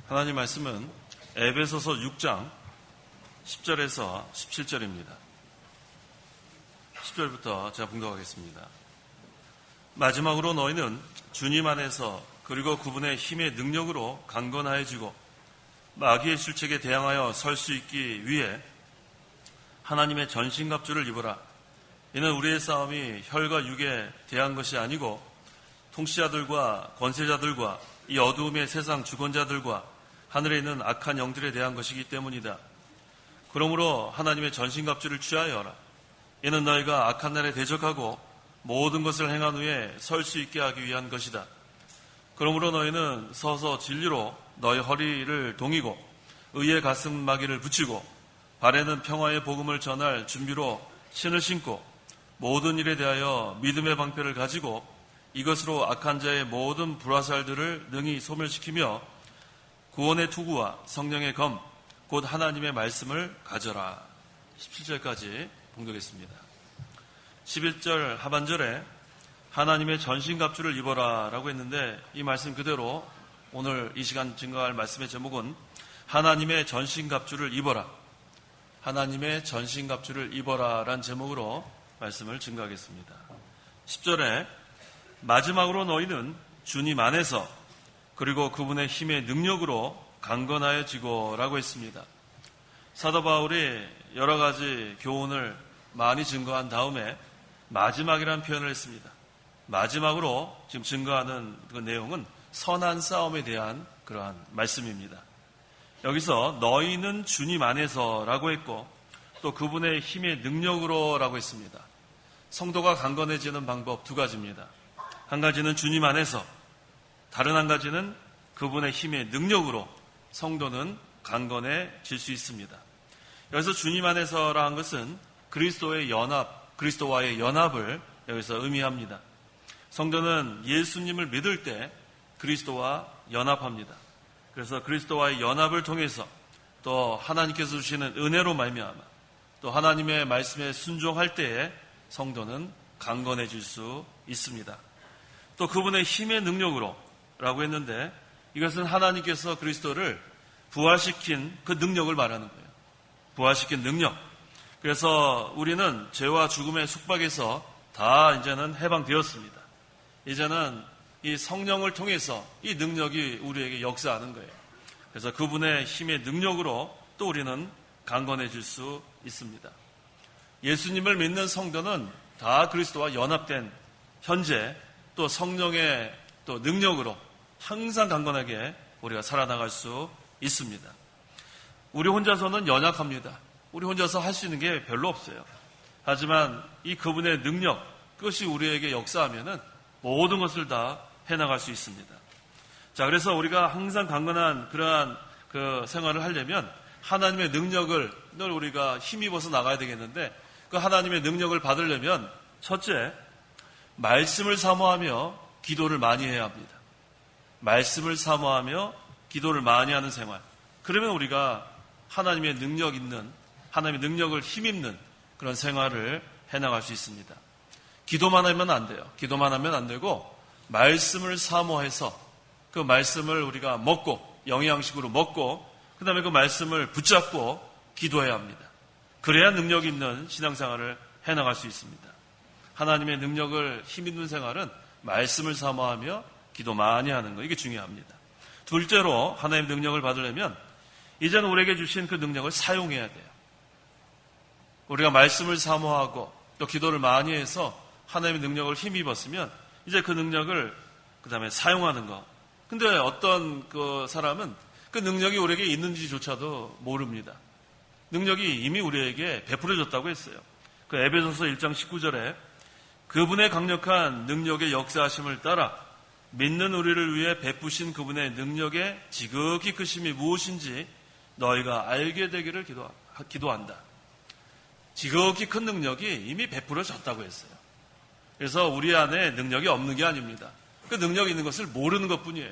하나님 말씀은 에베소서 6장 10절에서 17절입니다. 10절부터 제가 봉독하겠습니다. 마지막으로 너희는 주님 안에서 그리고 그분의 힘의 능력으로 강건하여지고 마귀의 실책에 대항하여 설 수 있기 위해 하나님의 전신갑주를 입어라. 이는 우리의 싸움이 혈과 육에 대한 것이 아니고 통치자들과 권세자들과 이 어두움의 세상 주권자들과 하늘에 있는 악한 영들에 대한 것이기 때문이다. 그러므로 하나님의 전신갑주를 취하여라. 이는 너희가 악한 날에 대적하고 모든 것을 행한 후에 설 수 있게 하기 위한 것이다. 그러므로 너희는 서서 진리로 너희 허리를 동이고 의의 가슴마기를 붙이고 발에는 평화의 복음을 전할 준비로 신을 신고 모든 일에 대하여 믿음의 방패를 가지고 이것으로 악한 자의 모든 불화살들을 능히 소멸시키며 구원의 투구와 성령의 검 곧 하나님의 말씀을 가져라. 17절까지 봉독했습니다. 11절 하반절에 하나님의 전신갑주를 입어라 라고 했는데 이 말씀 그대로 오늘 이 시간 증거할 말씀의 제목은 하나님의 전신갑주를 입어라. 하나님의 전신갑주를 입어라 라는 제목으로 말씀을 증거하겠습니다. 10절에 마지막으로 너희는 주님 안에서 그리고 그분의 힘의 능력으로 강건하여지고 라고 했습니다. 사도 바울이 여러 가지 교훈을 많이 증거한 다음에 마지막이라는 표현을 했습니다. 마지막으로 지금 증거하는 그 내용은 선한 싸움에 대한 그러한 말씀입니다. 여기서 너희는 주님 안에서 라고 했고 또 그분의 힘의 능력으로 라고 했습니다. 성도가 강건해지는 방법 두 가지입니다. 한 가지는 주님 안에서, 다른 한 가지는 그분의 힘의 능력으로 성도는 강건해질 수 있습니다. 여기서 주님 안에서라는 것은 그리스도와의 연합을 여기서 의미합니다. 성도는 예수님을 믿을 때 그리스도와 연합합니다. 그래서 그리스도와의 연합을 통해서 또 하나님께서 주시는 은혜로 말미암아 또 하나님의 말씀에 순종할 때에 성도는 강건해질 수 있습니다. 또 그분의 힘의 능력으로 라고 했는데 이것은 하나님께서 그리스도를 부활시킨 그 능력을 말하는 거예요. 부활시킨 능력. 그래서 우리는 죄와 죽음의 숙박에서 다 이제는 해방되었습니다. 이제는 이 성령을 통해서 이 능력이 우리에게 역사하는 거예요. 그래서 그분의 힘의 능력으로 또 우리는 강건해질 수 있습니다. 예수님을 믿는 성도는 다 그리스도와 연합된 현재 또 성령의 또 능력으로 항상 강건하게 우리가 살아나갈 수 있습니다. 우리 혼자서는 연약합니다. 우리 혼자서 할 수 있는 게 별로 없어요. 하지만 이 그분의 능력, 그것이 우리에게 역사하면은 모든 것을 다 해나갈 수 있습니다. 자, 그래서 우리가 항상 강건한 그러한 그 생활을 하려면 하나님의 능력을 늘 우리가 힘입어서 나가야 되겠는데 그 하나님의 능력을 받으려면 첫째, 말씀을 사모하며 기도를 많이 해야 합니다. 말씀을 사모하며 기도를 많이 하는 생활. 그러면 우리가 하나님의 능력 있는, 하나님의 능력을 힘입는 그런 생활을 해나갈 수 있습니다. 기도만 하면 안 돼요. 기도만 하면 안 되고 말씀을 사모해서 그 말씀을 우리가 먹고 영양식으로 먹고 그 다음에 그 말씀을 붙잡고 기도해야 합니다. 그래야 능력 있는 신앙생활을 해나갈 수 있습니다. 하나님의 능력을 힘있는 생활은 말씀을 사모하며 기도 많이 하는 거, 이게 중요합니다. 둘째로 하나님의 능력을 받으려면 이제는 우리에게 주신 그 능력을 사용해야 돼요. 우리가 말씀을 사모하고 또 기도를 많이 해서 하나님의 능력을 힘입었으면 이제 그 능력을 그 다음에 사용하는 거. 근데 어떤 그 사람은 그 능력이 우리에게 있는지조차도 모릅니다. 능력이 이미 우리에게 베풀어졌다고 했어요. 그 에베소서 1장 19절에 그분의 강력한 능력의 역사하심을 따라 믿는 우리를 위해 베푸신 그분의 능력의 지극히 크심이 무엇인지 너희가 알게 되기를 기도한다. 지극히 큰 능력이 이미 베풀어졌다고 했어요. 그래서 우리 안에 능력이 없는 게 아닙니다. 그 능력이 있는 것을 모르는 것뿐이에요.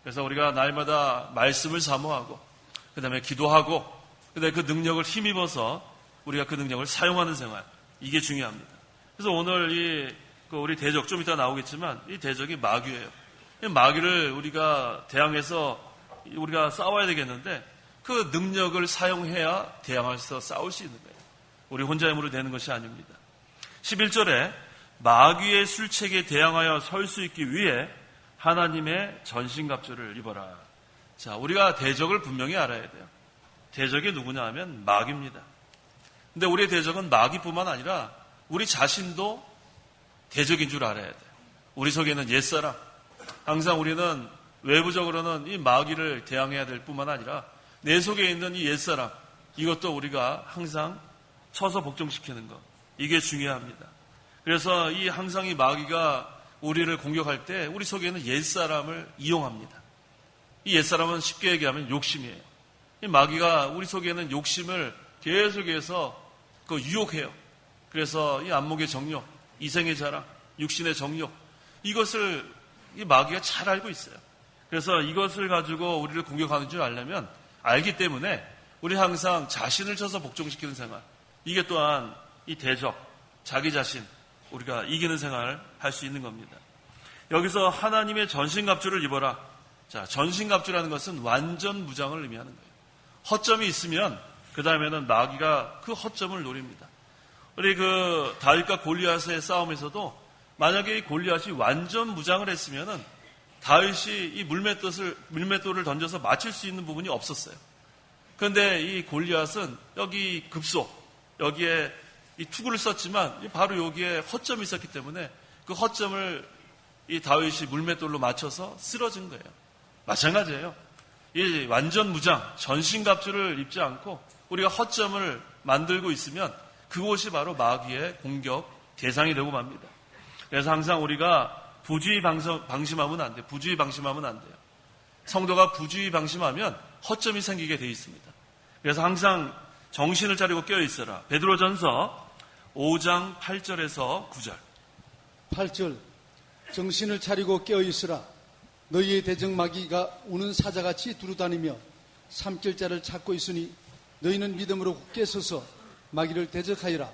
그래서 우리가 날마다 말씀을 사모하고 그 다음에 기도하고 그 다음에 그 능력을 힘입어서 우리가 그 능력을 사용하는 생활, 이게 중요합니다. 그래서 오늘 우리 대적 좀 이따 나오겠지만 이 대적이 마귀예요. 마귀를 우리가 대항해서 우리가 싸워야 되겠는데 그 능력을 사용해야 대항해서 싸울 수 있는 거예요. 우리 혼자 힘으로 되는 것이 아닙니다. 11절에 마귀의 술책에 대항하여 설 수 있기 위해 하나님의 전신갑주를 입어라. 자, 우리가 대적을 분명히 알아야 돼요. 대적이 누구냐 하면 마귀입니다. 근데 우리의 대적은 마귀뿐만 아니라 우리 자신도 대적인 줄 알아야 돼요. 우리 속에는 옛사람, 항상 우리는 외부적으로는 이 마귀를 대항해야 될 뿐만 아니라 내 속에 있는 이 옛사람, 이것도 우리가 항상 쳐서 복종시키는 것, 이게 중요합니다. 그래서 항상 이 마귀가 우리를 공격할 때 우리 속에는 옛사람을 이용합니다. 이 옛사람은 쉽게 얘기하면 욕심이에요. 이 마귀가 우리 속에는 욕심을 계속해서 유혹해요. 그래서 이 안목의 정욕, 이생의 자랑, 육신의 정욕, 이것을 이 마귀가 잘 알고 있어요. 그래서 이것을 가지고 우리를 공격하는 줄 알려면 알기 때문에 우리 항상 자신을 쳐서 복종시키는 생활, 이게 또한 이 대적, 자기 자신, 우리가 이기는 생활을 할 수 있는 겁니다. 여기서 하나님의 전신갑주를 입어라. 자, 전신갑주라는 것은 완전 무장을 의미하는 거예요. 허점이 있으면 그 다음에는 마귀가 그 허점을 노립니다. 우리 다윗과 골리앗의 싸움에서도 만약에 이 골리앗이 완전 무장을 했으면은 다윗이 이 물맷돌을 던져서 맞힐 수 있는 부분이 없었어요. 그런데 이 골리앗은 여기 급소, 여기에 이 투구를 썼지만 바로 여기에 허점이 있었기 때문에 그 허점을 이 다윗이 물맷돌로 맞춰서 쓰러진 거예요. 마찬가지예요. 이 완전 무장, 전신갑주를 입지 않고 우리가 허점을 만들고 있으면 그곳이 바로 마귀의 공격 대상이 되고 맙니다. 그래서 항상 우리가 부주의 방심하면 안 돼요. 부주의 방심하면 안 돼요. 성도가 부주의 방심하면 허점이 생기게 돼 있습니다. 그래서 항상 정신을 차리고 깨어 있어라. 베드로전서 5장 8절에서 9절. 8절. 정신을 차리고 깨어 있으라. 너희의 대적 마귀가 우는 사자같이 두루다니며 삼킬 자를 찾고 있으니 너희는 믿음으로 굳게 서서 마귀를 대적하여라.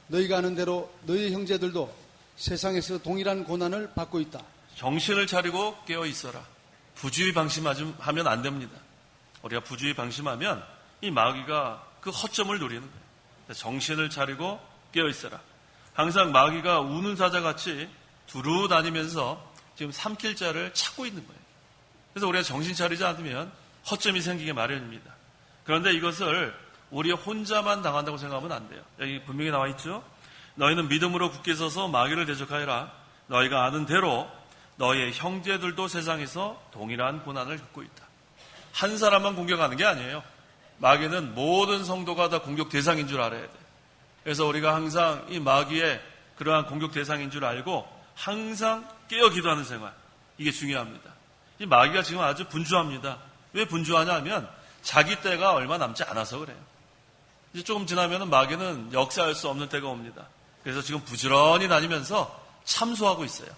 너희가 아는 대로 너희 형제들도 세상에서 동일한 고난을 받고 있다. 정신을 차리고 깨어 있어라. 부주의 방심하면 안 됩니다. 우리가 부주의 방심하면 이 마귀가 그 허점을 노리는 거예요. 정신을 차리고 깨어 있어라. 항상 마귀가 우는 사자같이 두루 다니면서 지금 삼킬 자를 찾고 있는 거예요. 그래서 우리가 정신 차리지 않으면 허점이 생기게 마련입니다. 그런데 이것을 우리 혼자만 당한다고 생각하면 안 돼요. 여기 분명히 나와 있죠. 너희는 믿음으로 굳게 서서 마귀를 대적하여라. 너희가 아는 대로 너희의 형제들도 세상에서 동일한 고난을 겪고 있다. 한 사람만 공격하는 게 아니에요. 마귀는 모든 성도가 다 공격 대상인 줄 알아야 돼요. 그래서 우리가 항상 이 마귀의 그러한 공격 대상인 줄 알고 항상 깨어 기도하는 생활, 이게 중요합니다. 이 마귀가 지금 아주 분주합니다. 왜 분주하냐 하면 자기 때가 얼마 남지 않아서 그래요. 이제 조금 지나면 마귀는 역사할 수 없는 때가 옵니다. 그래서 지금 부지런히 다니면서 참소하고 있어요.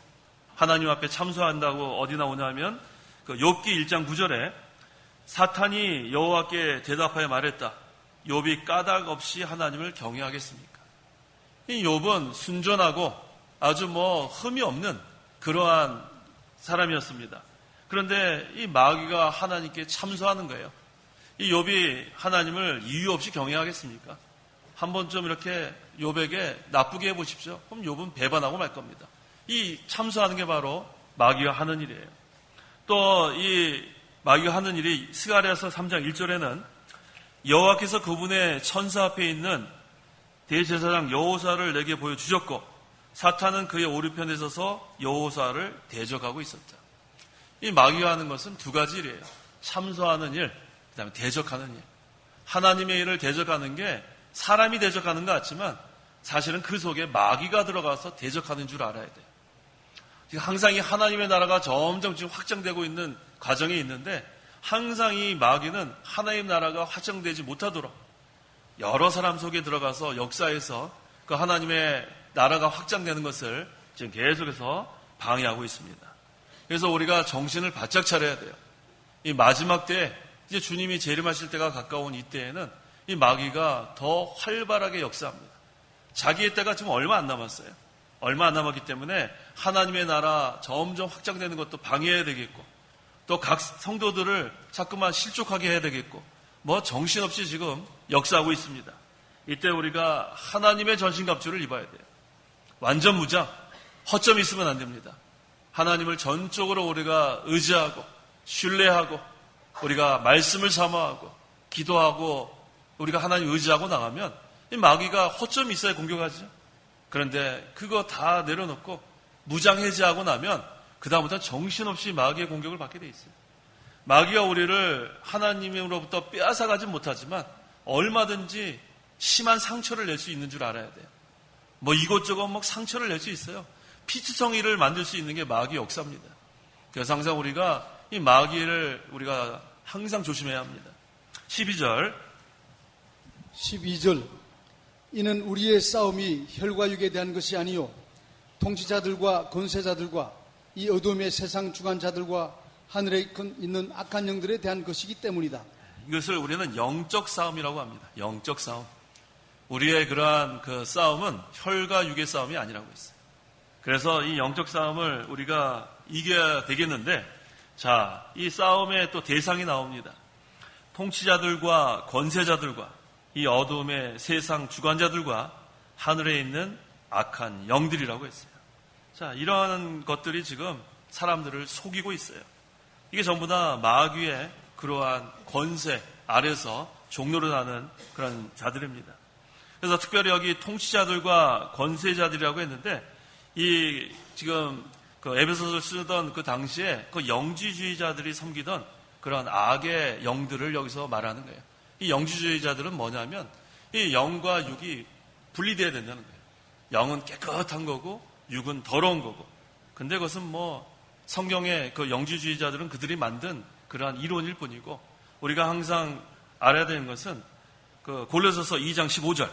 하나님 앞에 참소한다고 어디 나오냐면 욥기 1장 9절에 사탄이 여호와께 대답하여 말했다. 욥이 까닭 없이 하나님을 경외하겠습니까? 이 욥은 순전하고 아주 흠이 없는 그러한 사람이었습니다. 그런데 이 마귀가 하나님께 참소하는 거예요. 이 욥이 하나님을 이유 없이 경외하겠습니까? 한번 좀 이렇게 욥에게 나쁘게 해보십시오. 그럼 욥은 배반하고 말 겁니다. 이 참소하는 게 바로 마귀가 하는 일이에요. 또 이 마귀가 하는 일이 스가랴서 3장 1절에는 여호와께서 그분의 천사 앞에 있는 대제사장 여호사를 내게 보여주셨고 사탄은 그의 오른편에 서서 여호사를 대적하고 있었다. 이 마귀가 하는 것은 두 가지 일이에요. 참소하는 일, 그 다음에 대적하는 일. 하나님의 일을 대적하는 게 사람이 대적하는 것 같지만 사실은 그 속에 마귀가 들어가서 대적하는 줄 알아야 돼요. 항상 이 하나님의 나라가 점점 지금 확장되고 있는 과정에 있는데 항상 이 마귀는 하나님 나라가 확장되지 못하도록 여러 사람 속에 들어가서 역사에서 그 하나님의 나라가 확장되는 것을 지금 계속해서 방해하고 있습니다. 그래서 우리가 정신을 바짝 차려야 돼요. 이 마지막 때 이제 주님이 재림하실 때가 가까운 이때에는 이 마귀가 더 활발하게 역사합니다. 자기의 때가 지금 얼마 안 남았어요. 얼마 안 남았기 때문에 하나님의 나라 점점 확장되는 것도 방해해야 되겠고 또 각 성도들을 자꾸만 실족하게 해야 되겠고, 뭐 정신없이 지금 역사하고 있습니다. 이때 우리가 하나님의 전신갑주를 입어야 돼요. 완전 무장, 허점이 있으면 안 됩니다. 하나님을 전적으로 우리가 의지하고 신뢰하고 우리가 말씀을 사모하고 기도하고 우리가 하나님 의지하고 나가면 이 마귀가 허점이 있어야 공격하죠. 그런데 그거 다 내려놓고 무장해제하고 나면 그 다음부터 정신없이 마귀의 공격을 받게 돼 있어요. 마귀가 우리를 하나님으로부터 빼앗아가지 못하지만 얼마든지 심한 상처를 낼 수 있는 줄 알아야 돼요. 뭐 이것저것 막 상처를 낼 수 있어요. 피투성이를 만들 수 있는 게 마귀 역사입니다. 그래서 항상 우리가 이 마귀를 우리가 항상 조심해야 합니다. 12절 이는 우리의 싸움이 혈과 육에 대한 것이 아니요 통치자들과 권세자들과 이 어둠의 세상 주관자들과 하늘에 있는 악한 영들에 대한 것이기 때문이다. 이것을 우리는 영적 싸움이라고 합니다. 영적 싸움. 우리의 그러한 그 싸움은 혈과 육의 싸움이 아니라고 했어요. 그래서 이 영적 싸움을 우리가 이겨야 되겠는데, 자, 이 싸움의 또 대상이 나옵니다. 통치자들과 권세자들과 이 어둠의 세상 주관자들과 하늘에 있는 악한 영들이라고 했어요. 자, 이러한 것들이 지금 사람들을 속이고 있어요. 이게 전부 다 마귀의 그러한 권세 아래서 종로를 하는 그런 자들입니다. 그래서 특별히 여기 통치자들과 권세자들이라고 했는데, 이 지금 그 에베소서를 쓰던 그 당시에 그 영지주의자들이 섬기던 그런 악의 영들을 여기서 말하는 거예요. 이 영지주의자들은 뭐냐면 이 영과 육이 분리돼야 된다는 거예요. 영은 깨끗한 거고 육은 더러운 거고. 근데 그것은 뭐 성경의 그 영지주의자들은 그들이 만든 그러한 이론일 뿐이고, 우리가 항상 알아야 되는 것은 그 골로새서 2장 15절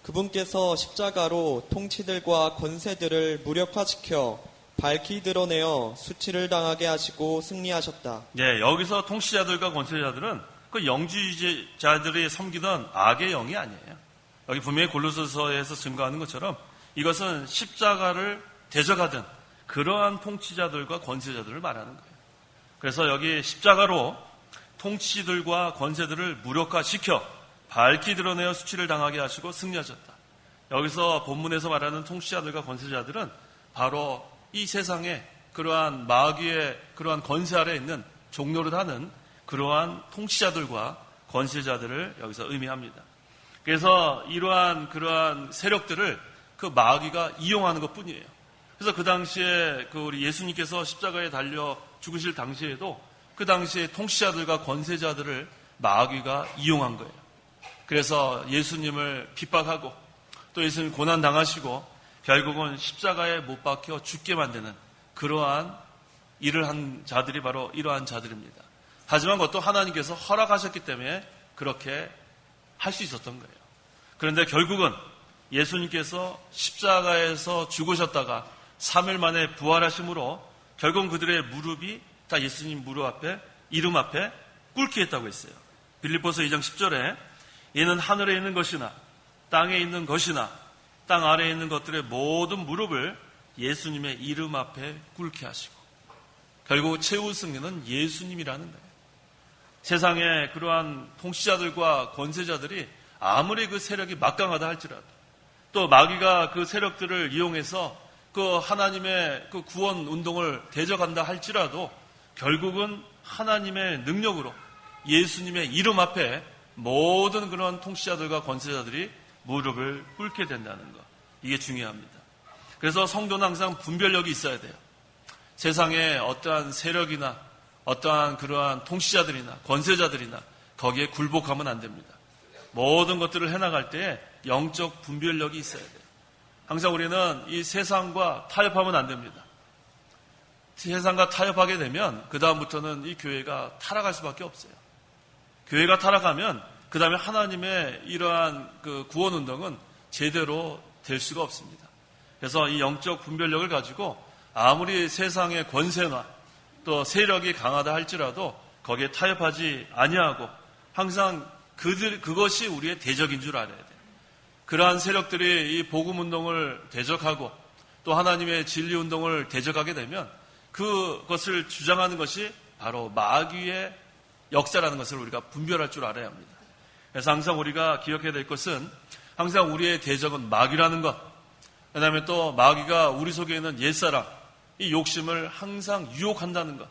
그분께서 십자가로 통치들과 권세들을 무력화시켜 밝히 드러내어 수치를 당하게 하시고 승리하셨다. 네, 여기서 통치자들과 권세자들은 그 영지주의자들이 섬기던 악의 영이 아니에요. 여기 분명히 골로새서에서 증거하는 것처럼 이것은 십자가를 대적하던 그러한 통치자들과 권세자들을 말하는 거예요. 그래서 여기 십자가로 통치들과 권세들을 무력화시켜 밝히 드러내어 수치를 당하게 하시고 승리하셨다. 여기서 본문에서 말하는 통치자들과 권세자들은 바로 이 세상에 그러한 마귀의 그러한 권세 아래 있는 종노릇 하는 그러한 통치자들과 권세자들을 여기서 의미합니다. 그래서 이러한 그러한 세력들을 그 마귀가 이용하는 것 뿐이에요. 그래서 그 당시에 그 우리 예수님께서 십자가에 달려 죽으실 당시에도 그 당시에 통치자들과 권세자들을 마귀가 이용한 거예요. 그래서 예수님을 핍박하고 또 예수님 고난 당하시고 결국은 십자가에 못 박혀 죽게 만드는 그러한 일을 한 자들이 바로 이러한 자들입니다. 하지만 그것도 하나님께서 허락하셨기 때문에 그렇게 할 수 있었던 거예요. 그런데 결국은 예수님께서 십자가에서 죽으셨다가 3일 만에 부활하심으로 결국은 그들의 무릎이 다 예수님 무릎 앞에 이름 앞에 꿇게 했다고 했어요. 빌립보서 2장 10절에 이는 하늘에 있는 것이나 땅에 있는 것이나 땅 아래에 있는 것들의 모든 무릎을 예수님의 이름 앞에 꿇게 하시고, 결국 최후 승리는 예수님이라는 거예요. 세상에 그러한 통치자들과 권세자들이 아무리 그 세력이 막강하다 할지라도, 또 마귀가 그 세력들을 이용해서 그 하나님의 그 구원 운동을 대적한다 할지라도 결국은 하나님의 능력으로 예수님의 이름 앞에 모든 그런 통치자들과 권세자들이 무릎을 꿇게 된다는 것, 이게 중요합니다. 그래서 성도는 항상 분별력이 있어야 돼요. 세상에 어떠한 세력이나 어떠한 그러한 통치자들이나 권세자들이나 거기에 굴복하면 안 됩니다. 모든 것들을 해나갈 때 영적 분별력이 있어야 돼요. 항상 우리는 이 세상과 타협하면 안 됩니다. 세상과 타협하게 되면 그 다음부터는 이 교회가 타락할 수밖에 없어요. 교회가 타락하면 그 다음에 하나님의 이러한 그 구원 운동은 제대로 될 수가 없습니다. 그래서 이 영적 분별력을 가지고 아무리 세상의 권세나 또 세력이 강하다 할지라도 거기에 타협하지 아니하고 항상 그것이 우리의 대적인 줄 알아야 돼요. 그러한 세력들이 이 복음 운동을 대적하고 또 하나님의 진리 운동을 대적하게 되면 그것을 주장하는 것이 바로 마귀의 역사라는 것을 우리가 분별할 줄 알아야 합니다. 그래서 항상 우리가 기억해야 될 것은 항상 우리의 대적은 마귀라는 것, 그 다음에 또 마귀가 우리 속에 있는 옛사람, 이 욕심을 항상 유혹한다는 것,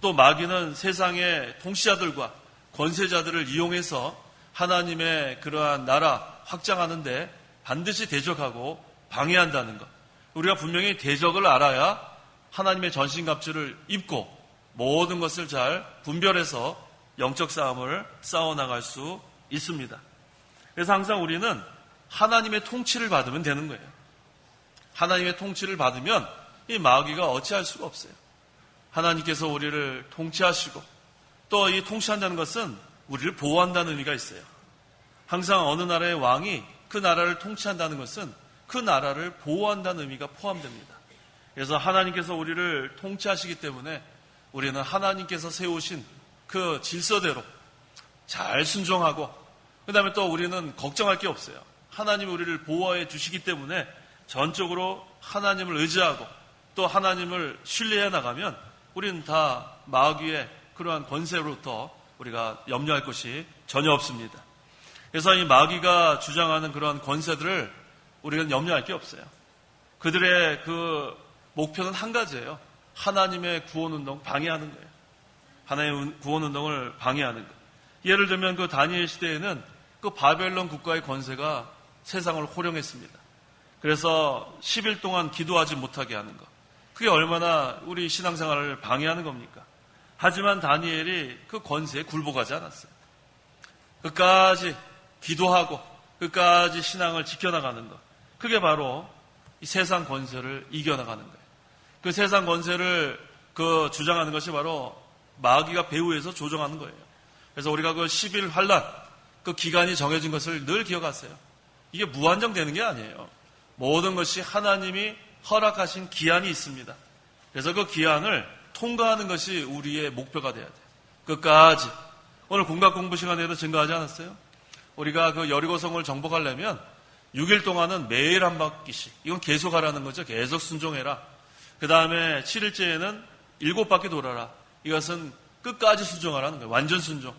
또 마귀는 세상의 통치자들과 권세자들을 이용해서 하나님의 그러한 나라 확장하는데 반드시 대적하고 방해한다는 것. 우리가 분명히 대적을 알아야 하나님의 전신갑주를 입고 모든 것을 잘 분별해서 영적 싸움을 싸워나갈 수 있습니다. 그래서 항상 우리는 하나님의 통치를 받으면 되는 거예요. 하나님의 통치를 받으면 이 마귀가 어찌할 수가 없어요. 하나님께서 우리를 통치하시고 또 이 통치한다는 것은 우리를 보호한다는 의미가 있어요. 항상 어느 나라의 왕이 그 나라를 통치한다는 것은 그 나라를 보호한다는 의미가 포함됩니다. 그래서 하나님께서 우리를 통치하시기 때문에 우리는 하나님께서 세우신 그 질서대로 잘 순종하고, 그 다음에 또 우리는 걱정할 게 없어요. 하나님이 우리를 보호해 주시기 때문에 전적으로 하나님을 의지하고 또 하나님을 신뢰해 나가면 우리는 다 마귀의 그러한 권세로부터 우리가 염려할 것이 전혀 없습니다. 그래서 이 마귀가 주장하는 그러한 권세들을 우리는 염려할 게 없어요. 그들의 그 목표는 한 가지예요. 하나님의 구원운동 방해하는 거예요. 하나님의 구원운동을 방해하는 것. 예를 들면 그 다니엘 시대에는 그 바벨론 국가의 권세가 세상을 호령했습니다. 그래서 10일 동안 기도하지 못하게 하는 것. 그게 얼마나 우리 신앙생활을 방해하는 겁니까? 하지만 다니엘이 그 권세에 굴복하지 않았어요. 끝까지 기도하고 끝까지 신앙을 지켜나가는 것. 그게 바로 이 세상 권세를 이겨나가는 거예요. 그 세상 권세를 그 주장하는 것이 바로 마귀가 배후에서 조정하는 거예요. 그래서 우리가 그 10일 환란, 그 기간이 정해진 것을 늘 기억하세요. 이게 무한정 되는 게 아니에요. 모든 것이 하나님이 허락하신 기한이 있습니다. 그래서 그 기한을 통과하는 것이 우리의 목표가 돼야 돼요. 끝까지. 오늘 공각 공부 시간에도 증거하지 않았어요? 우리가 그 여리고성을 정복하려면 6일 동안은 매일 한 바퀴씩. 이건 계속 하라는 거죠. 계속 순종해라. 그 다음에 7일째에는 7바퀴 돌아라. 이것은 끝까지 순종하라는 거예요. 완전 순종.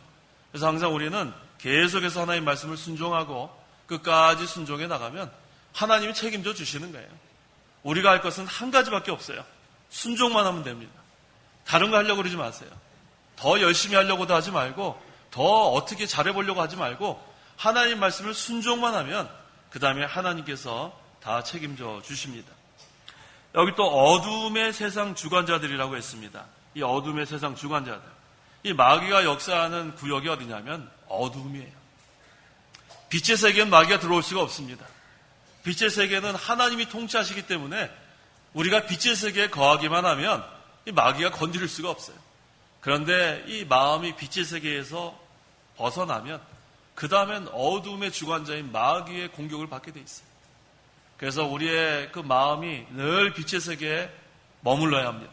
그래서 항상 우리는 계속해서 하나님의 말씀을 순종하고 끝까지 순종해 나가면 하나님이 책임져 주시는 거예요. 우리가 할 것은 한 가지밖에 없어요. 순종만 하면 됩니다. 다른 거 하려고 그러지 마세요. 더 열심히 하려고도 하지 말고 더 어떻게 잘해보려고 하지 말고 하나님 말씀을 순종만 하면 그 다음에 하나님께서 다 책임져 주십니다. 여기 또 어둠의 세상 주관자들이라고 했습니다. 이 어둠의 세상 주관자들. 이 마귀가 역사하는 구역이 어디냐면 어둠이에요. 빛의 세계는 마귀가 들어올 수가 없습니다. 빛의 세계는 하나님이 통치하시기 때문에 우리가 빛의 세계에 거하기만 하면 이 마귀가 건드릴 수가 없어요. 그런데 이 마음이 빛의 세계에서 벗어나면 그 다음엔 어둠의 주관자인 마귀의 공격을 받게 돼 있어요. 그래서 우리의 그 마음이 늘 빛의 세계에 머물러야 합니다.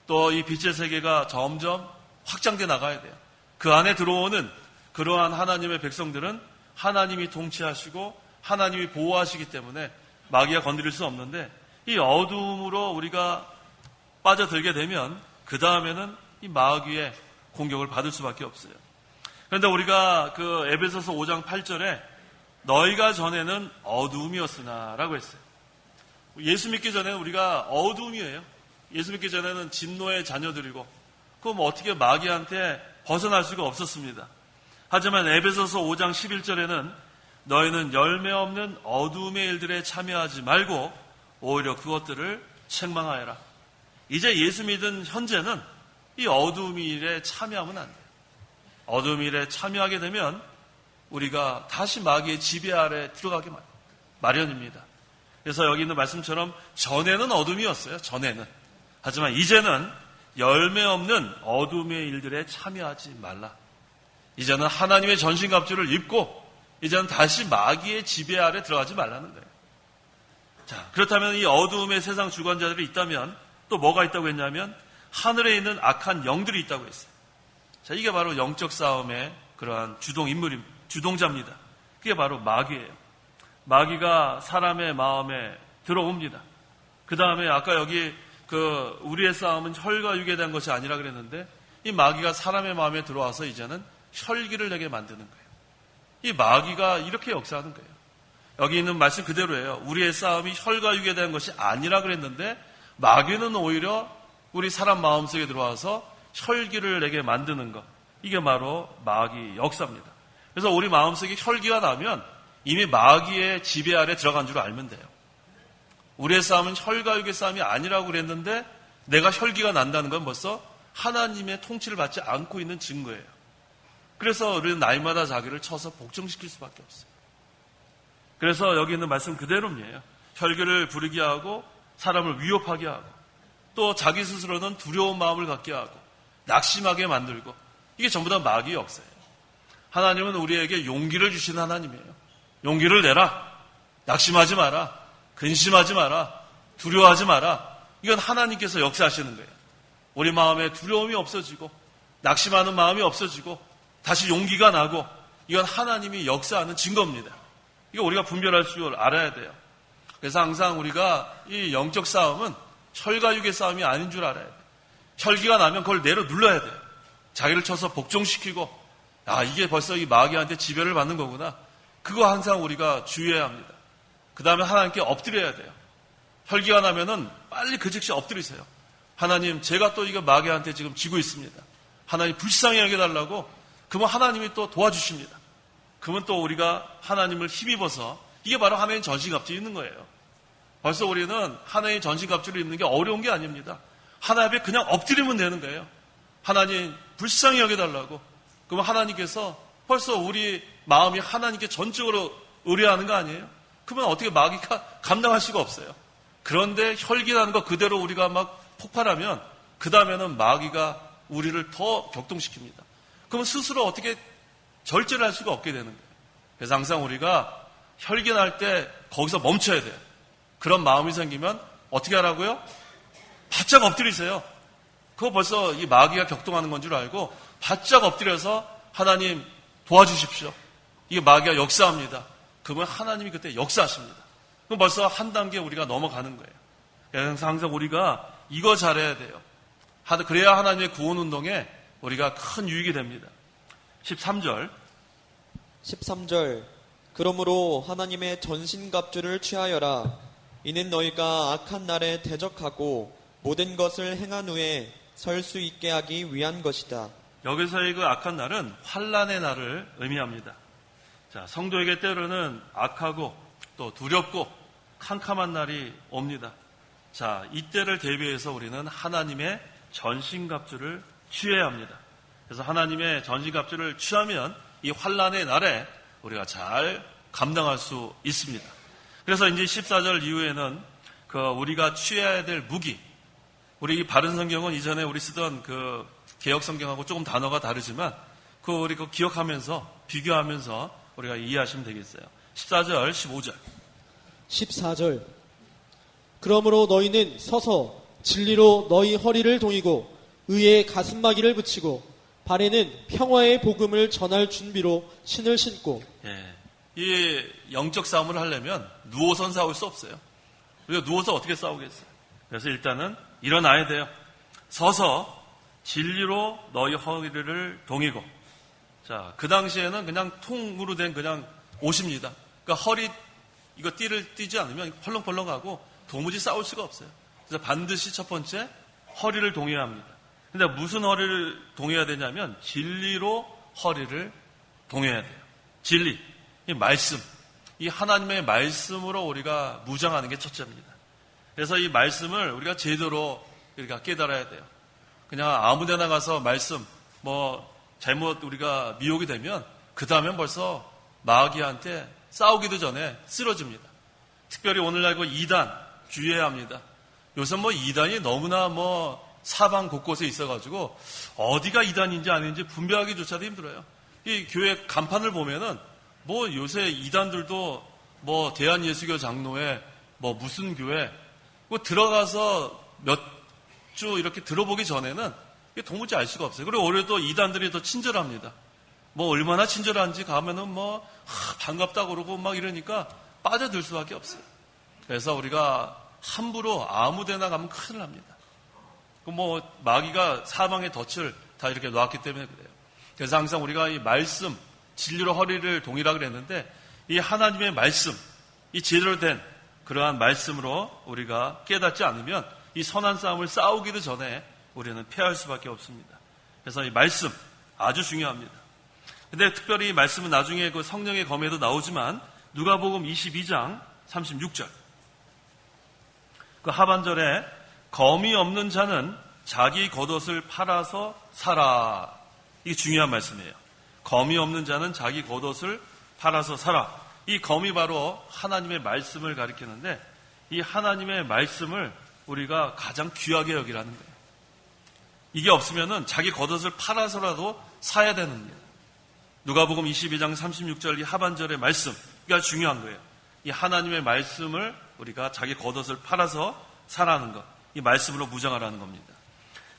또 이 빛의 세계가 점점 확장돼 나가야 돼요. 그 안에 들어오는 그러한 하나님의 백성들은 하나님이 통치하시고 하나님이 보호하시기 때문에 마귀가 건드릴 수 없는데 이 어둠으로 우리가 빠져들게 되면 그 다음에는 이 마귀의 공격을 받을 수밖에 없어요. 그런데 우리가 그 에베소서 5장 8절에 너희가 전에는 어둠이었으나 라고 했어요. 예수 믿기 전에는 우리가 어둠이에요. 예수 믿기 전에는 진노의 자녀들이고 그럼 어떻게 마귀한테 벗어날 수가 없었습니다. 하지만 에베소서 5장 11절에는 너희는 열매 없는 어둠의 일들에 참여하지 말고 오히려 그것들을 책망하여라. 이제 예수 믿은 현재는 이 어둠의 일에 참여하면 안 돼요. 어둠의 일에 참여하게 되면 우리가 다시 마귀의 지배 아래 들어가게 마련입니다. 그래서 여기 있는 말씀처럼 전에는 어둠이었어요. 전에는. 하지만 이제는 열매 없는 어둠의 일들에 참여하지 말라. 이제는 하나님의 전신갑주를 입고 이제는 다시 마귀의 지배 아래 들어가지 말라는 거예요. 자, 그렇다면 이 어두움의 세상 주관자들이 있다면 또 뭐가 있다고 했냐면 하늘에 있는 악한 영들이 있다고 했어요. 자, 이게 바로 영적 싸움의 그러한 주동자입니다. 그게 바로 마귀예요. 마귀가 사람의 마음에 들어옵니다. 그 다음에 아까 여기 우리의 싸움은 혈과 육에 대한 것이 아니라 그랬는데 이 마귀가 사람의 마음에 들어와서 이제는 혈기를 내게 만드는 거예요. 이 마귀가 이렇게 역사하는 거예요. 여기 있는 말씀 그대로예요. 우리의 싸움이 혈과 육에 대한 것이 아니라 그랬는데 마귀는 오히려 우리 사람 마음속에 들어와서 혈기를 내게 만드는 것. 이게 바로 마귀 역사입니다. 그래서 우리 마음속에 혈기가 나면 이미 마귀의 지배 아래 들어간 줄 알면 돼요. 우리의 싸움은 혈과 육의 싸움이 아니라고 그랬는데 내가 혈기가 난다는 건 벌써 하나님의 통치를 받지 않고 있는 증거예요. 그래서 우리는 날마다 자기를 쳐서 복종시킬 수밖에 없어요. 그래서 여기 있는 말씀 그대로입니다. 혈기를 부리게 하고 사람을 위협하게 하고 또 자기 스스로는 두려운 마음을 갖게 하고 낙심하게 만들고 이게 전부 다 마귀의 역사예요. 하나님은 우리에게 용기를 주시는 하나님이에요. 용기를 내라. 낙심하지 마라. 근심하지 마라. 두려워하지 마라. 이건 하나님께서 역사하시는 거예요. 우리 마음에 두려움이 없어지고 낙심하는 마음이 없어지고 다시 용기가 나고 이건 하나님이 역사하는 증거입니다. 이거 우리가 분별할 줄 알아야 돼요. 그래서 항상 우리가 이 영적 싸움은 혈과 육의 싸움이 아닌 줄 알아야 돼요. 혈기가 나면 그걸 내려 눌러야 돼요. 자기를 쳐서 복종시키고 이게 벌써 이 마귀한테 지배를 받는 거구나. 그거 항상 우리가 주의해야 합니다. 그 다음에 하나님께 엎드려야 돼요. 혈기가 나면은 빨리 그 즉시 엎드리세요. 하나님, 제가 또 이거 마귀한테 지금 지고 있습니다. 하나님 불쌍히 여겨달라고. 그러면 하나님이 또 도와주십니다. 그러면 또 우리가 하나님을 힘입어서 이게 바로 하나님 전신갑주를 입는 거예요. 벌써 우리는 하나님 전신갑주를 입는 게 어려운 게 아닙니다. 하나님 앞에 그냥 엎드리면 되는 거예요. 하나님 불쌍히 여겨달라고. 그러면 하나님께서 벌써 우리 마음이 하나님께 전적으로 의뢰하는 거 아니에요? 그러면 어떻게 마귀가 감당할 수가 없어요. 그런데 혈기라는 거 그대로 우리가 막 폭발하면 그 다음에는 마귀가 우리를 더 격동시킵니다. 그러면 스스로 어떻게 절제를 할 수가 없게 되는 거예요. 그래서 항상 우리가 혈기 날 때 거기서 멈춰야 돼요. 그런 마음이 생기면 어떻게 하라고요? 바짝 엎드리세요. 그거 벌써 이 마귀가 격동하는 건 줄 알고 바짝 엎드려서 하나님 도와주십시오. 이게 마귀가 역사합니다. 그러면 하나님이 그때 역사하십니다. 그럼 벌써 한 단계 우리가 넘어가는 거예요. 그래서 항상 우리가 이거 잘해야 돼요. 그래야 하나님의 구원 운동에 우리가 큰 유익이 됩니다. 13절. 그러므로 하나님의 전신갑주를 취하여라. 이는 너희가 악한 날에 대적하고 모든 것을 행한 후에 설 수 있게 하기 위한 것이다. 여기서의 그 악한 날은 환난의 날을 의미합니다. 자, 성도에게 때로는 악하고 또 두렵고 캄캄한 날이 옵니다. 자, 이때를 대비해서 우리는 하나님의 전신갑주를 취해야 합니다. 그래서 하나님의 전신갑주를 취하면 이 환난의 날에 우리가 잘 감당할 수 있습니다. 그래서 이제 14절 이후에는 우리가 취해야 될 무기, 우리 이 바른 성경은 이전에 우리 쓰던 그 개혁 성경하고 조금 단어가 다르지만 우리 기억하면서 비교하면서 우리가 이해하시면 되겠어요. 14절, 15절. 14절. 그러므로 너희는 서서 진리로 너희 허리를 동이고 의에 가슴마기를 붙이고 발에는 평화의 복음을 전할 준비로 신을 신고. 이 영적 싸움을 하려면 누워선 싸울 수 없어요. 우리가 누워서 어떻게 싸우겠어요? 그래서 일단은 일어나야 돼요. 서서 진리로 너희 허리를 동이고. 자, 그 당시에는 그냥 통으로 된 그냥 옷입니다. 그러니까 허리 이거 띠를 띠지 않으면 펄렁펄렁하고 도무지 싸울 수가 없어요. 그래서 반드시 첫 번째 허리를 동여야 합니다. 근데 무슨 허리를 동여야 되냐면 진리로 허리를 동여야 돼요. 진리, 이 말씀, 이 하나님의 말씀으로 우리가 무장하는 게 첫째입니다. 그래서 이 말씀을 우리가 제대로 우리가 깨달아야 돼요. 그냥 아무데나 가서 말씀 잘못 우리가 미혹이 되면 그 다음엔 벌써 마귀한테 싸우기도 전에 쓰러집니다. 특별히 오늘날 그 이단 주의해야 합니다. 요새 이단이 너무나 사방 곳곳에 있어가지고 어디가 이단인지 아닌지 분별하기조차도 힘들어요. 이 교회 간판을 보면은 요새 이단들도 대한예수교 장로회 무슨 교회 들어가서 몇 주 이렇게 들어보기 전에는 이게 도무지 알 수가 없어요. 그리고 오히려 또 이단들이 더 친절합니다. 얼마나 친절한지 가면은 반갑다고 그러고 이러니까 빠져들 수밖에 없어요. 그래서 우리가 함부로 아무 데나 가면 큰일 납니다. 뭐 마귀가 사망의 덫을 다 이렇게 놓았기 때문에 그래요. 그래서 항상 우리가 이 말씀, 진리로 허리를 동이라 그랬는데 이 하나님의 말씀, 이 제대로 된 그러한 말씀으로 우리가 깨닫지 않으면 이 선한 싸움을 싸우기도 전에 우리는 패할 수밖에 없습니다. 그래서 이 말씀 아주 중요합니다. 근데 특별히 이 말씀은 나중에 그 성령의 검에도 나오지만 누가복음 22장 36절 그 하반절에 검이 없는 자는 자기 겉옷을 팔아서 사라. 이게 중요한 말씀이에요. 검이 없는 자는 자기 겉옷을 팔아서 사라. 이 검이 바로 하나님의 말씀을 가리키는데 이 하나님의 말씀을 우리가 가장 귀하게 여기라는 거예요. 이게 없으면은 자기 겉옷을 팔아서라도 사야 되는 거예요. 누가복음 22장 36절 이 하반절의 말씀가 중요한 거예요. 이 하나님의 말씀을 우리가 자기 겉옷을 팔아서 사라는 것. 이 말씀으로 무장하라는 겁니다.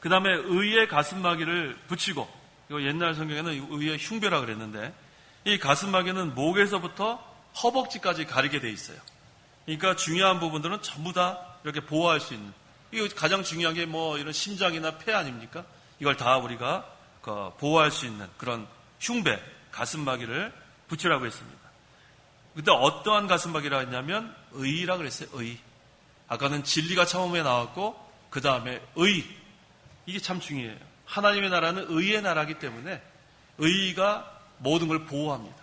그 다음에 의의 가슴마개를 붙이고, 이거 옛날 성경에는 의의 흉배라 그랬는데, 이 가슴마개는 목에서부터 허벅지까지 가리게 돼 있어요. 그러니까 중요한 부분들은 전부 다 이렇게 보호할 수 있는, 이거 가장 중요한 게 뭐 이런 심장이나 폐 아닙니까? 이걸 다 우리가 보호할 수 있는 그런 흉배, 가슴마개를 붙이라고 했습니다. 근데 어떠한 가슴마개라 했냐면 의라 그랬어요. 의. 아까는 진리가 처음에 나왔고 그 다음에 의. 이게 참 중요해요. 하나님의 나라는 의의 나라이기 때문에 의가 모든 걸 보호합니다.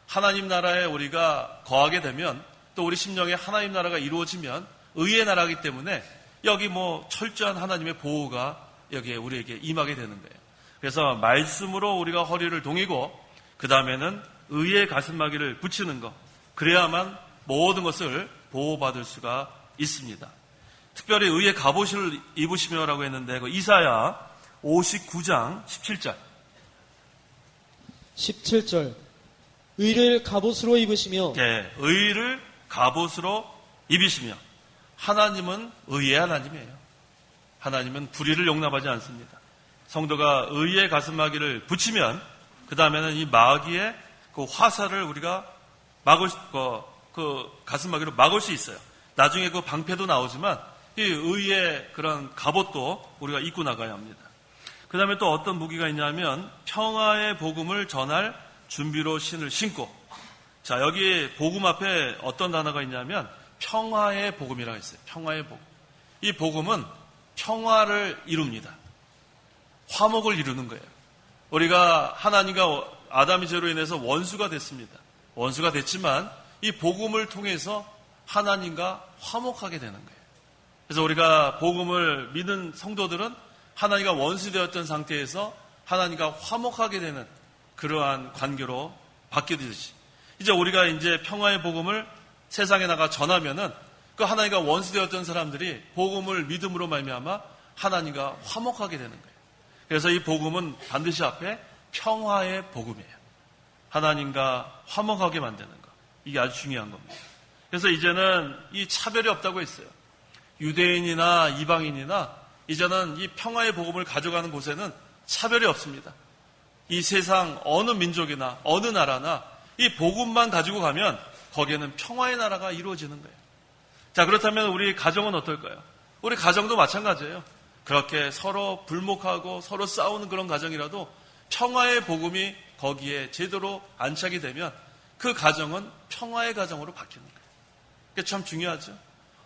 하나님 나라에 우리가 거하게 되면 또 우리 심령에 하나님 나라가 이루어지면 의의 나라이기 때문에 여기 뭐 철저한 하나님의 보호가 여기에 우리에게 임하게 되는 거예요. 그래서 말씀으로 우리가 허리를 동이고 그 다음에는 의의 가슴마개를 붙이는 것. 그래야만 모든 것을 보호받을 수가 있습니다. 특별히 의의 갑옷을 입으시며라고 했는데 그 이사야 59장 17절 17절 의를 갑옷으로 입으시며 네, 의를 갑옷으로 입으시며 하나님은 의의 하나님이에요. 하나님은 불의를 용납하지 않습니다. 성도가 의의 가슴마개를 붙이면 그 다음에는 이 마귀의 그 화살을 우리가 막을 그 가슴마개로 막을 수 있어요. 나중에 그 방패도 나오지만 이 의의 그런 갑옷도 우리가 입고 나가야 합니다. 그 다음에 또 어떤 무기가 있냐면 평화의 복음을 전할 준비로 신을 신고, 자 여기 복음 앞에 어떤 단어가 있냐면 평화의 복음이라고 했어요. 평화의 복음. 이 복음은 평화를 이룹니다. 화목을 이루는 거예요. 우리가 하나님과 아담이 죄로 인해서 원수가 됐습니다. 원수가 됐지만 이 복음을 통해서 하나님과 화목하게 되는 거예요. 그래서 우리가 복음을 믿는 성도들은 하나님과 원수되었던 상태에서 하나님과 화목하게 되는 그러한 관계로 바뀌듯이 이제 우리가 이제 평화의 복음을 세상에 나가 전하면은 그 하나님과 원수되었던 사람들이 복음을 믿음으로 말미암아 하나님과 화목하게 되는 거예요. 그래서 이 복음은 반드시 앞에 평화의 복음이에요. 하나님과 화목하게 만드는 것. 이게 아주 중요한 겁니다. 그래서 이제는 이 차별이 없다고 했어요. 유대인이나 이방인이나 이제는 이 평화의 복음을 가져가는 곳에는 차별이 없습니다. 이 세상 어느 민족이나 어느 나라나 이 복음만 가지고 가면 거기에는 평화의 나라가 이루어지는 거예요. 자, 그렇다면 우리 가정은 어떨까요? 우리 가정도 마찬가지예요. 그렇게 서로 불목하고 서로 싸우는 그런 가정이라도 평화의 복음이 거기에 제대로 안착이 되면 그 가정은 평화의 가정으로 바뀌는 거예요. 그게 참 중요하죠.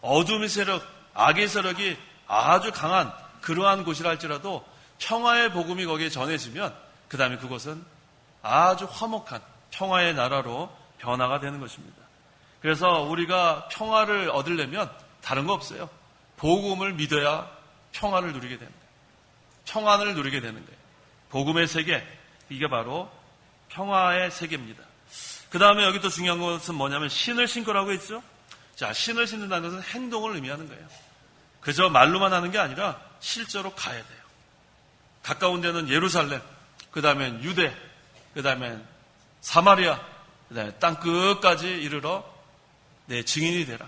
어둠의 세력, 악의 세력이 아주 강한 그러한 곳이라 할지라도 평화의 복음이 거기에 전해지면 그 다음에 그곳은 아주 화목한 평화의 나라로 변화가 되는 것입니다. 그래서 우리가 평화를 얻으려면 다른 거 없어요. 복음을 믿어야 평화를 누리게 되는 거예요. 평안을 누리게 되는 거예요. 복음의 세계, 이게 바로 평화의 세계입니다. 그 다음에 여기 또 중요한 것은 뭐냐면 신을 신고라고 했죠. 자, 신을 신는다는 것은 행동을 의미하는 거예요. 그저 말로만 하는 게 아니라 실제로 가야 돼요. 가까운 데는 예루살렘, 그 다음엔 유대, 그 다음엔 사마리아, 그 다음에 땅 끝까지 이르러 내 증인이 되라.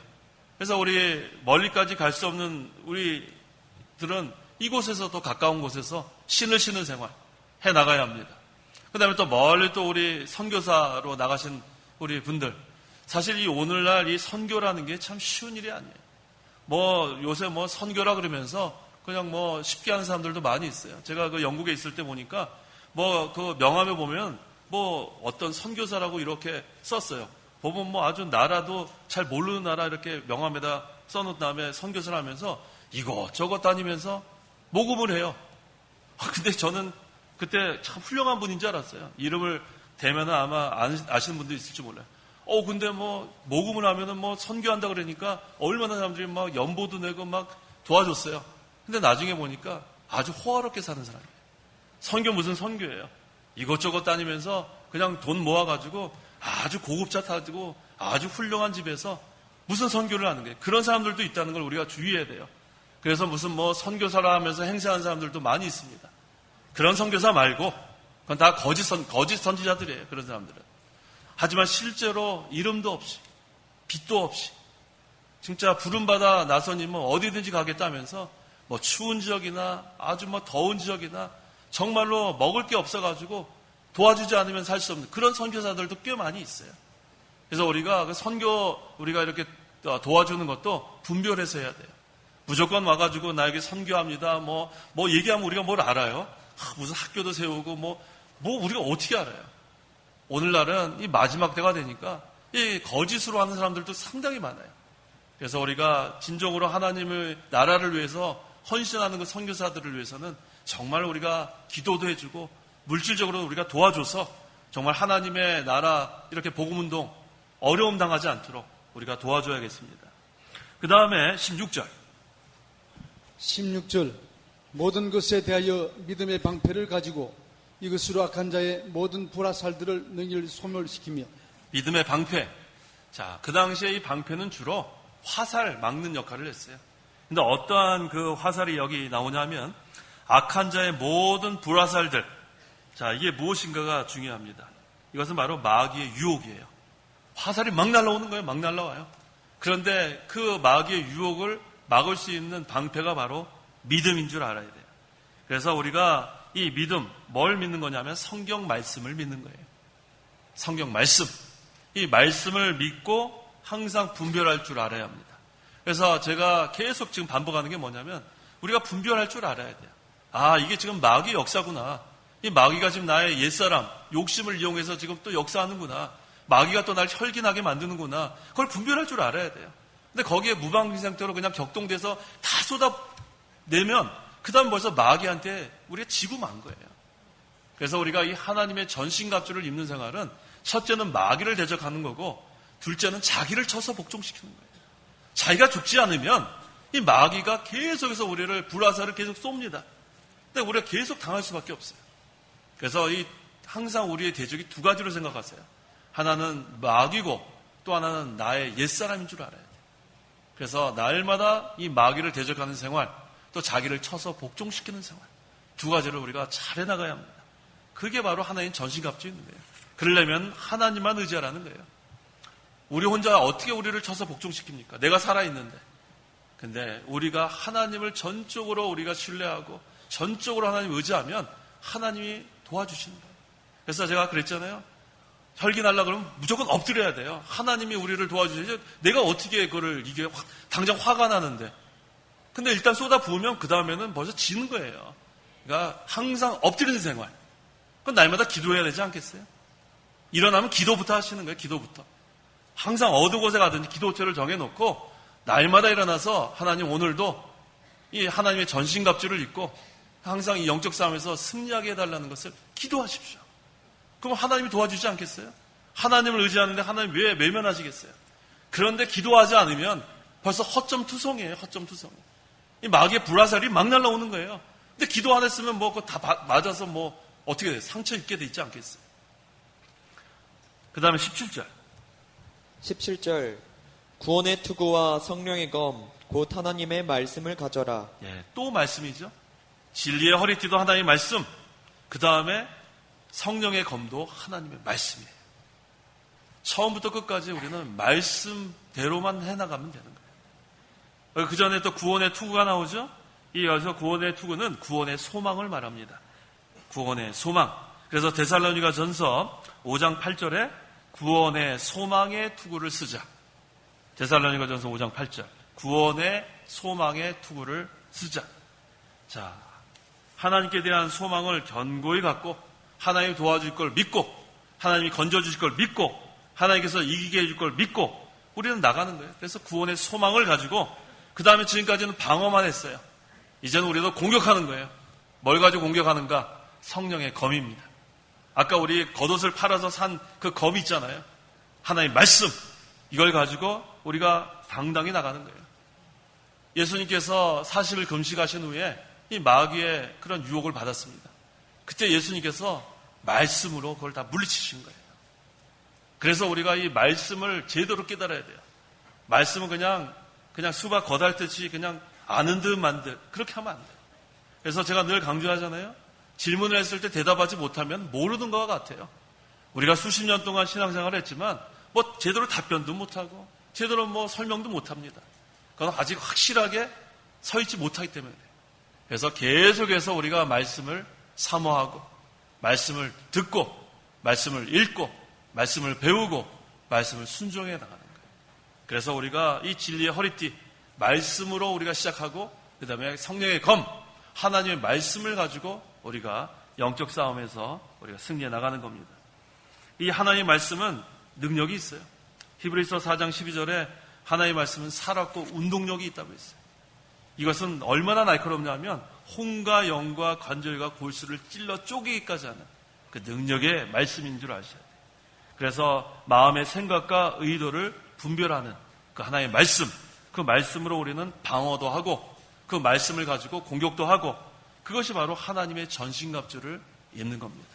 그래서 우리 멀리까지 갈 수 없는 우리들은 이곳에서 더 가까운 곳에서 신을 신는 생활 해 나가야 합니다. 그 다음에 또 멀리 또 우리 선교사로 나가신 우리 분들, 사실 이 오늘날 이 선교라는 게 참 쉬운 일이 아니에요. 뭐 요새 뭐 선교라 그러면서 그냥 뭐 쉽게 하는 사람들도 많이 있어요. 제가 그 영국에 있을 때 보니까 뭐 그 명함에 보면 뭐 어떤 선교사라고 이렇게 썼어요. 보면 뭐 아주 나라도 잘 모르는 나라 이렇게 명함에다 써놓은 다음에 선교사를 하면서 이것저것 다니면서 모금을 해요. 근데 저는 그때 참 훌륭한 분인 줄 알았어요. 이름을 대면은 아마 아시는 분도 있을지 몰라요. 근데 뭐 모금을 하면은 뭐 선교한다 그러니까 얼마나 사람들이 막 연보도 내고 막 도와줬어요. 근데 나중에 보니까 아주 호화롭게 사는 사람이에요. 선교 무슨 선교예요? 이것저것 다니면서 그냥 돈 모아가지고 아주 고급차 타고 아주 훌륭한 집에서 무슨 선교를 하는 거예요. 그런 사람들도 있다는 걸 우리가 주의해야 돼요. 그래서 무슨 뭐 선교사라 하면서 행세하는 사람들도 많이 있습니다. 그런 선교사 말고 그건 다 거짓 선지자들이에요. 그런 사람들은. 하지만 실제로 이름도 없이 빚도 없이 진짜 부름받아 나서님은 어디든지 가겠다면서 뭐 추운 지역이나 아주 뭐 더운 지역이나 정말로 먹을 게 없어가지고 도와주지 않으면 살 수 없는 그런 선교사들도 꽤 많이 있어요. 그래서 우리가 그 선교 우리가 이렇게 도와주는 것도 분별해서 해야 돼요. 무조건 와가지고 나에게 선교합니다. 뭐 얘기하면 우리가 뭘 알아요? 무슨 학교도 세우고 뭐 우리가 어떻게 알아요? 오늘날은 이 마지막 때가 되니까 이 거짓으로 하는 사람들도 상당히 많아요. 그래서 우리가 진정으로 하나님의 나라를 위해서 헌신하는 그 선교사들을 위해서는 정말 우리가 기도도 해주고 물질적으로 우리가 도와줘서 정말 하나님의 나라 이렇게 복음운동 어려움 당하지 않도록 우리가 도와줘야겠습니다. 그 다음에 16절 16절 모든 것에 대하여 믿음의 방패를 가지고 이것으로 악한 자의 모든 불화살들을 능히 소멸시키며 믿음의 방패. 자, 그 당시에 이 방패는 주로 화살 막는 역할을 했어요. 근데 어떠한 그 화살이 여기 나오냐면 악한 자의 모든 불화살들. 자, 이게 무엇인가가 중요합니다. 이것은 바로 마귀의 유혹이에요. 화살이 막 날라오는 거예요. 막 날라와요. 그런데 그 마귀의 유혹을 막을 수 있는 방패가 바로 믿음인 줄 알아야 돼요. 그래서 우리가 이 믿음, 뭘 믿는 거냐면 성경 말씀을 믿는 거예요. 성경 말씀. 이 말씀을 믿고 항상 분별할 줄 알아야 합니다. 그래서 제가 계속 지금 반복하는 게 뭐냐면 우리가 분별할 줄 알아야 돼요. 아, 이게 지금 마귀의 역사구나. 이 마귀가 지금 나의 옛사람, 욕심을 이용해서 지금 또 역사하는구나. 마귀가 또 날 혈기나게 만드는구나. 그걸 분별할 줄 알아야 돼요. 근데 거기에 무방비 상태로 그냥 격동돼서 다 쏟아내면 그 다음 벌써 마귀한테 우리가 지고 만 거예요. 그래서 우리가 이 하나님의 전신갑주를 입는 생활은 첫째는 마귀를 대적하는 거고 둘째는 자기를 쳐서 복종시키는 거예요. 자기가 죽지 않으면 이 마귀가 계속해서 우리를 불화살을 계속 쏩니다. 근데 우리가 계속 당할 수밖에 없어요. 그래서 항상 우리의 대적이 두 가지로 생각하세요. 하나는 마귀고 또 하나는 나의 옛사람인 줄 알아야 돼요. 그래서 날마다 이 마귀를 대적하는 생활 또 자기를 쳐서 복종시키는 생활 두 가지를 우리가 잘 해나가야 합니다. 그게 바로 하나님 전신갑주인 거예요. 그러려면 하나님만 의지하라는 거예요. 우리 혼자 어떻게 우리를 쳐서 복종시킵니까? 내가 살아있는데. 근데 우리가 하나님을 전적으로 우리가 신뢰하고 전적으로 하나님 의지하면 하나님이 도와주시는 거예요. 그래서 제가 그랬잖아요. 혈기 날라 그러면 무조건 엎드려야 돼요. 하나님이 우리를 도와주셔야지. 내가 어떻게 그거를 이게 당장 화가 나는데. 근데 일단 쏟아 부으면 그 다음에는 벌써 지는 거예요. 그러니까 항상 엎드리는 생활. 그건 날마다 기도해야 되지 않겠어요? 일어나면 기도부터 하시는 거예요. 기도부터. 항상 어느 곳에 가든지 기도처를 정해놓고 날마다 일어나서 하나님 오늘도 이 하나님의 전신갑주를 입고 항상 이 영적 싸움에서 승리하게 해달라는 것을 기도하십시오. 그럼 하나님이 도와주지 않겠어요? 하나님을 의지하는데 하나님 왜 외면하시겠어요? 그런데 기도하지 않으면 벌써 허점투성이에요. 허점투성. 이 마귀의 불화살이 막 날라오는 거예요. 근데 기도 안 했으면 뭐 그거 다 맞아서 뭐 어떻게 돼요? 상처 입게 돼 있지 않겠어요? 그 다음에 17절 17절 구원의 투구와 성령의 검 곧 하나님의 말씀을 가져라. 예, 또 말씀이죠. 진리의 허리띠도 하나님의 말씀. 그 다음에 성령의 검도 하나님의 말씀이에요. 처음부터 끝까지 우리는 말씀대로만 해나가면 되는 거예요. 그 전에 또 구원의 투구가 나오죠. 여기서 구원의 투구는 구원의 소망을 말합니다. 구원의 소망. 그래서 데살로니가 전서 5장 8절에 구원의 소망의 투구를 쓰자. 데살로니가 전서 5장 8절. 구원의 소망의 투구를 쓰자. 자, 하나님께 대한 소망을 견고히 갖고 하나님이 도와줄 걸 믿고 하나님이 건져주실 걸 믿고 하나님께서 이기게 해줄 걸 믿고 우리는 나가는 거예요. 그래서 구원의 소망을 가지고 그 다음에 지금까지는 방어만 했어요. 이제는 우리도 공격하는 거예요. 뭘 가지고 공격하는가? 성령의 검입니다. 아까 우리 겉옷을 팔아서 산 그 검 있잖아요. 하나님의 말씀, 이걸 가지고 우리가 당당히 나가는 거예요. 예수님께서 40일 금식하신 후에 이 마귀의 그런 유혹을 받았습니다. 그때 예수님께서 말씀으로 그걸 다 물리치신 거예요. 그래서 우리가 이 말씀을 제대로 깨달아야 돼요. 말씀은 그냥 수박 거달듯이 그냥 아는 듯 만 듯 그렇게 하면 안 돼요. 그래서 제가 늘 강조하잖아요. 질문을 했을 때 대답하지 못하면 모르는 것과 같아요. 우리가 수십 년 동안 신앙생활을 했지만 뭐 제대로 답변도 못하고 제대로 뭐 설명도 못합니다. 그건 아직 확실하게 서 있지 못하기 때문에. 그래서 계속해서 우리가 말씀을 사모하고 말씀을 듣고 말씀을 읽고 말씀을 배우고 말씀을 순종해 나가는 거예요. 그래서 우리가 이 진리의 허리띠 말씀으로 우리가 시작하고 그 다음에 성령의 검 하나님의 말씀을 가지고 우리가 영적 싸움에서 우리가 승리해 나가는 겁니다. 이 하나님의 말씀은 능력이 있어요. 히브리서 4장 12절에 하나님의 말씀은 살았고 운동력이 있다고 했어요. 이것은 얼마나 날카롭냐면 혼과 영과 관절과 골수를 찔러 쪼개기까지 하는 그 능력의 말씀인 줄 아셔야 돼요. 그래서 마음의 생각과 의도를 분별하는 그 하나님의 말씀, 그 말씀으로 우리는 방어도 하고 그 말씀을 가지고 공격도 하고 그것이 바로 하나님의 전신갑주를 입는 겁니다.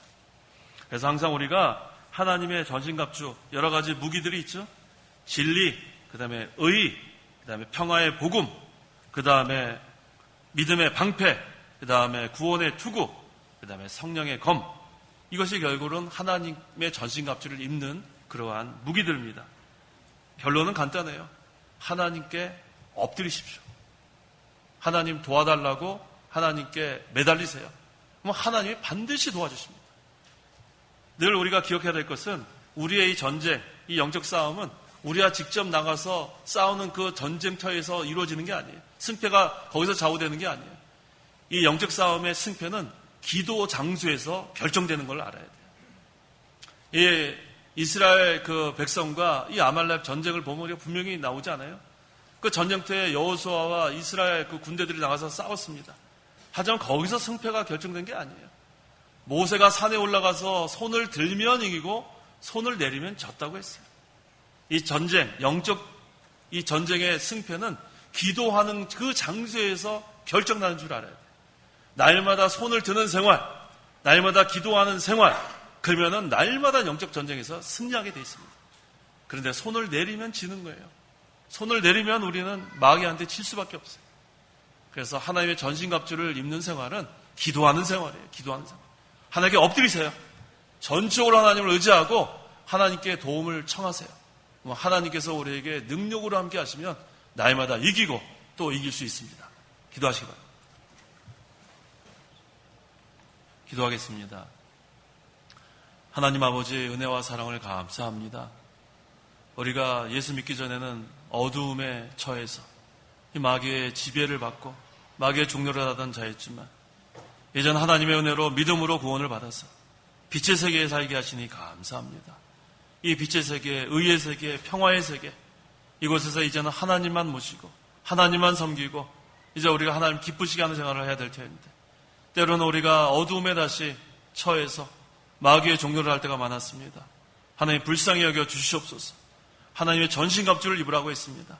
그래서 항상 우리가 하나님의 전신갑주 여러 가지 무기들이 있죠. 진리, 그 다음에 의, 그 다음에 평화의 복음, 그 다음에 믿음의 방패, 그 다음에 구원의 투구, 그 다음에 성령의 검. 이것이 결국은 하나님의 전신갑주를 입는 그러한 무기들입니다. 결론은 간단해요. 하나님께 엎드리십시오. 하나님 도와달라고 하나님께 매달리세요. 그럼 하나님이 반드시 도와주십니다. 늘 우리가 기억해야 될 것은 우리의 이 전쟁, 이 영적 싸움은 우리가 직접 나가서 싸우는 그 전쟁터에서 이루어지는 게 아니에요. 승패가 거기서 좌우되는 게 아니에요. 이 영적 싸움의 승패는 기도 장소에서 결정되는 걸 알아야 돼요. 이 이스라엘 그 백성과 이 아말렉 전쟁을 보면 우리가 분명히 나오지 않아요? 그 전쟁터에 여호수아와 이스라엘 그 군대들이 나가서 싸웠습니다. 하지만 거기서 승패가 결정된 게 아니에요. 모세가 산에 올라가서 손을 들면 이기고 손을 내리면 졌다고 했어요. 이 전쟁, 영적 이 전쟁의 승패는 기도하는 그 장소에서 결정나는 줄 알아야 돼요. 날마다 손을 드는 생활, 날마다 기도하는 생활, 그러면은 날마다 영적 전쟁에서 승리하게 돼 있습니다. 그런데 손을 내리면 지는 거예요. 손을 내리면 우리는 마귀한테 칠 수밖에 없어요. 그래서 하나님의 전신갑주를 입는 생활은 기도하는 생활이에요. 기도하는 생활. 하나님께 엎드리세요. 전적으로 하나님을 의지하고 하나님께 도움을 청하세요. 하나님께서 우리에게 능력으로 함께 하시면 날마다 이기고 또 이길 수 있습니다. 기도하시기 바랍니다. 기도하겠습니다. 하나님 아버지 은혜와 사랑을 감사합니다. 우리가 예수 믿기 전에는 어두움에 처해서 이 마귀의 지배를 받고 마귀의 종노를 하던 자였지만 이제는 하나님의 은혜로 믿음으로 구원을 받아서 빛의 세계에 살게 하시니 감사합니다. 이 빛의 세계, 의의 세계, 평화의 세계 이곳에서 이제는 하나님만 모시고 하나님만 섬기고 이제 우리가 하나님 기쁘시게 하는 생활을 해야 될 텐데 때로는 우리가 어두움에 다시 처해서 마귀의 종노를 할 때가 많았습니다. 하나님 불쌍히 여겨 주시옵소서. 하나님의 전신갑주를 입으라고 했습니다.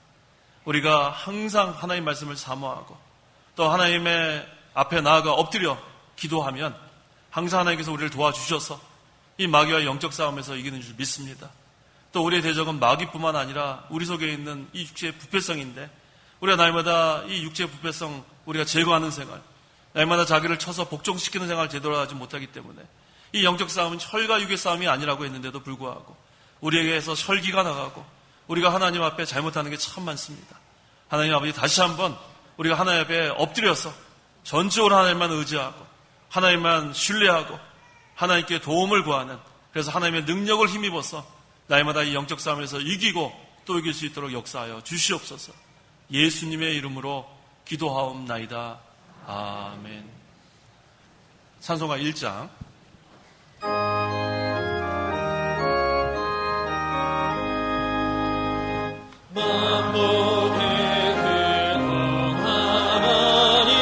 우리가 항상 하나님 말씀을 사모하고 또 하나님의 앞에 나아가 엎드려 기도하면 항상 하나님께서 우리를 도와주셔서 이 마귀와 영적 싸움에서 이기는 줄 믿습니다. 또 우리의 대적은 마귀뿐만 아니라 우리 속에 있는 이 육체의 부패성인데 우리가 날마다 이 육체의 부패성 우리가 제거하는 생활, 날마다 자기를 쳐서 복종시키는 생활을 제대로 하지 못하기 때문에 이 영적 싸움은 혈과 육의 싸움이 아니라고 했는데도 불구하고 우리에게서 혈기가 나가고 우리가 하나님 앞에 잘못하는 게 참 많습니다. 하나님 아버지 다시 한번 우리가 하나님 앞에 엎드려서 전적으로 하나님만 의지하고 하나님만 신뢰하고 하나님께 도움을 구하는 그래서 하나님의 능력을 힘입어서 날마다 이 영적 싸움에서 이기고 또 이길 수 있도록 역사하여 주시옵소서. 예수님의 이름으로 기도하옵나이다. 아멘. 찬송가 1장. 만복의 근원 하나님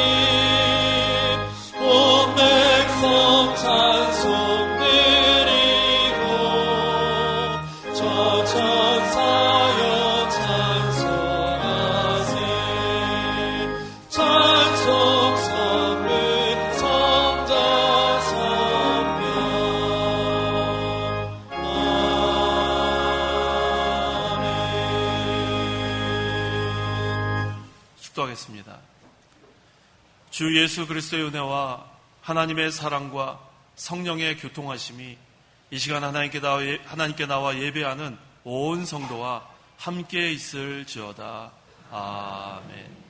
온 백성 찬송 드리고 저 천사여 찬송하세 찬송 선물 성자 선명 축도하겠습니다. 주 예수 그리스도의 은혜와 하나님의 사랑과 성령의 교통하심이 이 시간 하나님께 나와 예배하는 온 성도와 함께 있을지어다. 아멘.